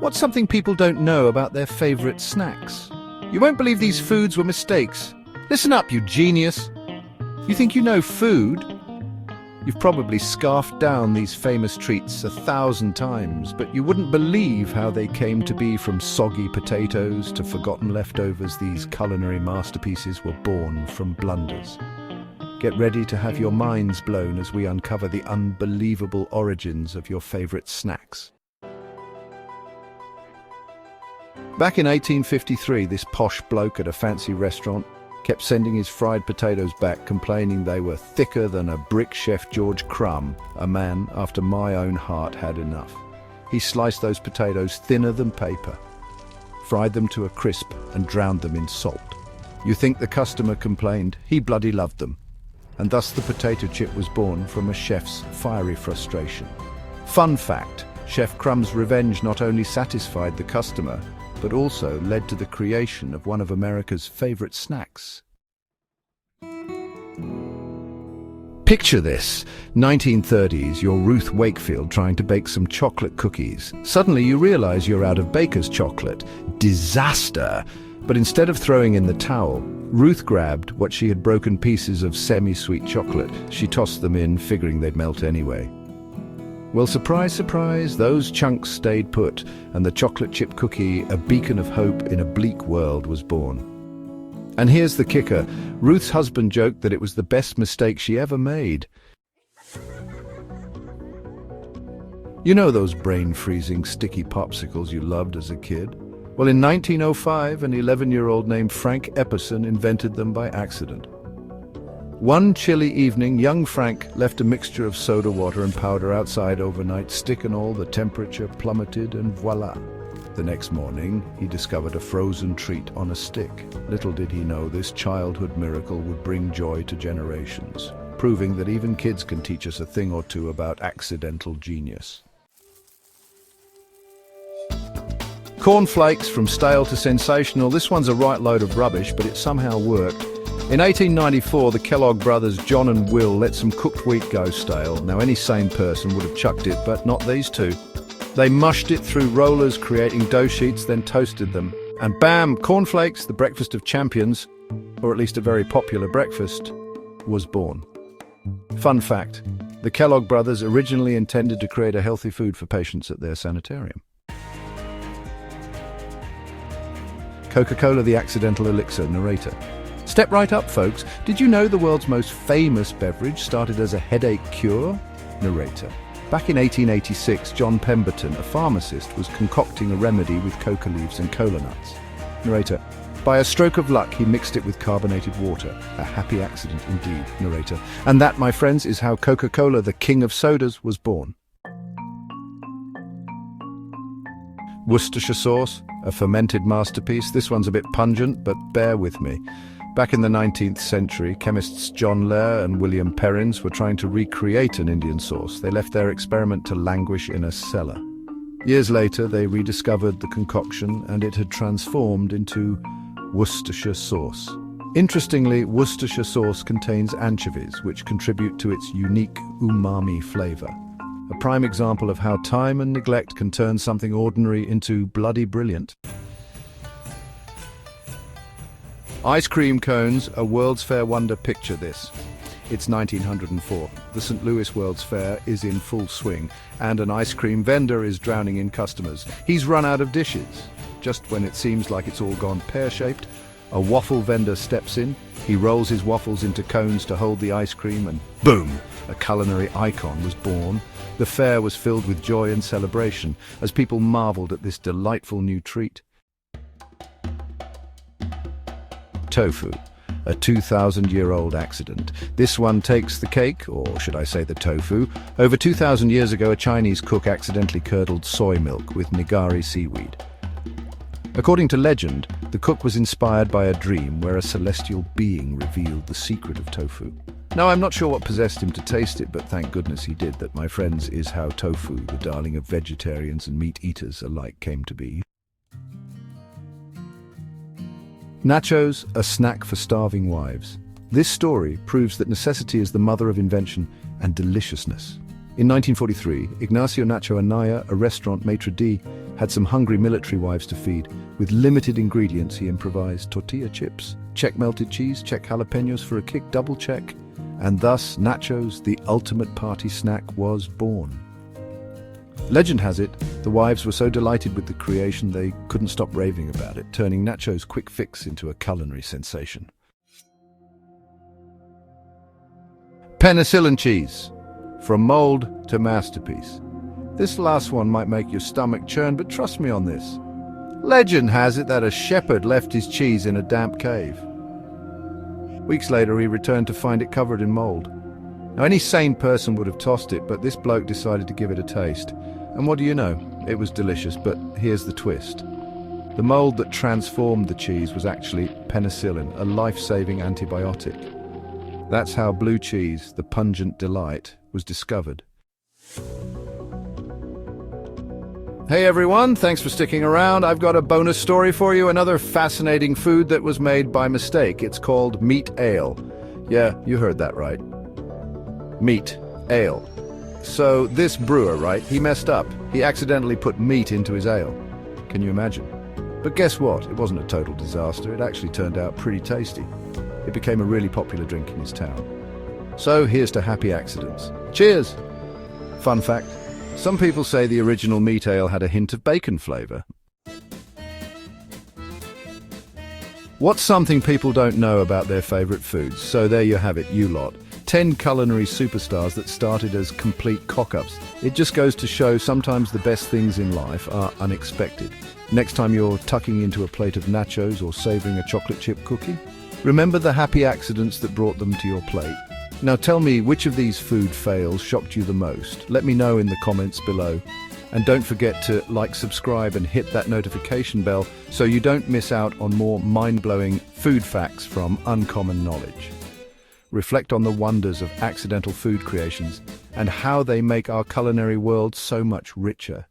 What's something people don't know about their favorite snacks? You won't believe these foods were mistakes. Listen up, you genius. You think you know food? You've probably scarfed down these famous treats 1,000 times, but you wouldn't believe how they came to be. From soggy potatoes to forgotten leftovers, these culinary masterpieces were born from blunders. Get ready to have your minds blown as we uncover the unbelievable origins of your favorite snacks. Back in 1853, this posh bloke at a fancy restaurant kept sending his fried potatoes back, complaining they were thicker than a brick. Chef George Crumb, a man after my own heart, had enough. He sliced those potatoes thinner than paper, fried them to a crisp and drowned them in salt. You think the customer complained? He bloody loved them. And thus the potato chip was born from a chef's fiery frustration. Fun fact, Chef Crumb's revenge not only satisfied the customer, but also led to the creation of one of America's favorite snacks. Picture this, 1930s, you're Ruth Wakefield trying to bake some chocolate cookies. Suddenly you realize you're out of baker's chocolate. Disaster! But instead of throwing in the towel, Ruth grabbed what she had broken pieces of semi-sweet chocolate. She tossed them in, figuring they'd melt anyway. Well, surprise, surprise, those chunks stayed put, and the chocolate chip cookie, a beacon of hope in a bleak world, was born. And here's the kicker. Ruth's husband joked that it was the best mistake she ever made. You know those brain-freezing sticky popsicles you loved as a kid? Well, in 1905, an 11-year-old named Frank Epperson invented them by accident. One chilly evening, young Frank left a mixture of soda water and powder outside overnight. Stick and all, the temperature plummeted, and voila! The next morning, he discovered a frozen treat on a stick. Little did he know this childhood miracle would bring joy to generations, proving that even kids can teach us a thing or two about accidental genius. Corn flakes, from stale to sensational. This one's a right load of rubbish, but it somehow worked. In 1894, the Kellogg brothers, John and Will, let some cooked wheat go stale. Now, any sane person would have chucked it, but not these two. They mushed it through rollers, creating dough sheets, then toasted them. And bam, cornflakes, the breakfast of champions, or at least a very popular breakfast, was born. Fun fact, the Kellogg brothers originally intended to create a healthy food for patients at their sanitarium. CocaCola, the accidental elixir. Narrator. Step right up, folks. Did you know the world's most famous beverage started as a headache cure? Narrator. Back in 1886, John Pemberton, a pharmacist, was concocting a remedy with coca leaves and cola nuts. Narrator. By a stroke of luck, he mixed it with carbonated water. A happy accident indeed. Narrator. And that, my friends, is how Coca-Cola, the king of sodas, was born. Worcestershire sauce, a fermented masterpiece. This one's a bit pungent, but bear with me. Back in the 19th century, chemists John Lair and William Perrins were trying to recreate an Indian sauce. They left their experiment to languish in a cellar. Years later, they rediscovered the concoction, and it had transformed into Worcestershire sauce. Interestingly, Worcestershire sauce contains anchovies, which contribute to its unique umami flavor. A prime example of how time and neglect can turn something ordinary into bloody brilliant. Ice cream cones, a World's Fair wonder. Picture this. It's 1904. The St. Louis World's Fair is in full swing, and an ice cream vendor is drowning in customers. He's run out of dishes. Just when it seems like it's all gone pear-shaped, a waffle vendor steps in. He rolls his waffles into cones to hold the ice cream, and boom! A culinary icon was born. The fair was filled with joy and celebration as people marveled at this delightful new treat. Tofu, a 2,000-year-old accident. This one takes the cake, or should I say the tofu. Over 2,000 years ago, a Chinese cook accidentally curdled soy milk with nigari seaweed. According to legend, the cook was inspired by a dream where a celestial being revealed the secret of tofu. Now, I'm not sure what possessed him to taste it, but thank goodness he did. That, my friends, is how tofu, the darling of vegetarians and meat eaters alike, came to be. Nachos, a snack for starving wives. This story proves that necessity is the mother of invention and deliciousness. In 1943, Ignacio Nacho Anaya, a restaurant maitre d', had some hungry military wives to feed. With limited ingredients, he improvised tortilla chips. Check melted cheese, check jalapenos for a kick, double check. And thus, nachos, the ultimate party snack, was born. Legend has it, the wives were so delighted with the creation they couldn't stop raving about it, turning Nachos' quick fix into a culinary sensation. Penicillin cheese. From mold to masterpiece. This last one might make your stomach churn, but trust me on this. Legend has it that a shepherd left his cheese in a damp cave. Weeks later, he returned to find it covered in mold. Now, any sane person would have tossed it, but this bloke decided to give it a taste. And what do you know? It was delicious, but here's the twist. The mold that transformed the cheese was actually penicillin, a life-saving antibiotic. That's how blue cheese, the pungent delight, was discovered. Hey everyone, thanks for sticking around. I've got a bonus story for you, another fascinating food that was made by mistake. It's called meat ale. Yeah, you heard that right. Meat ale. So this brewer, right, he messed up. He accidentally put meat into his ale. Can you imagine? But guess what? It wasn't a total disaster. It actually turned out pretty tasty. It became a really popular drink in his town. So here's to happy accidents. Cheers! Fun fact, some people say the original meat ale had a hint of bacon flavor. What's something people don't know about their favorite foods? So there you have it, you lot. 10 culinary superstars that started as complete cock-ups. It just goes to show sometimes the best things in life are unexpected. Next time you're tucking into a plate of nachos or savoring a chocolate chip cookie, remember the happy accidents that brought them to your plate. Now tell me, which of these food fails shocked you the most? Let me know in the comments below. And don't forget to like, subscribe and hit that notification bell so you don't miss out on more mind-blowing food facts from Uncommon Knowledge. Reflect on the wonders of accidental food creations and how they make our culinary world so much richer.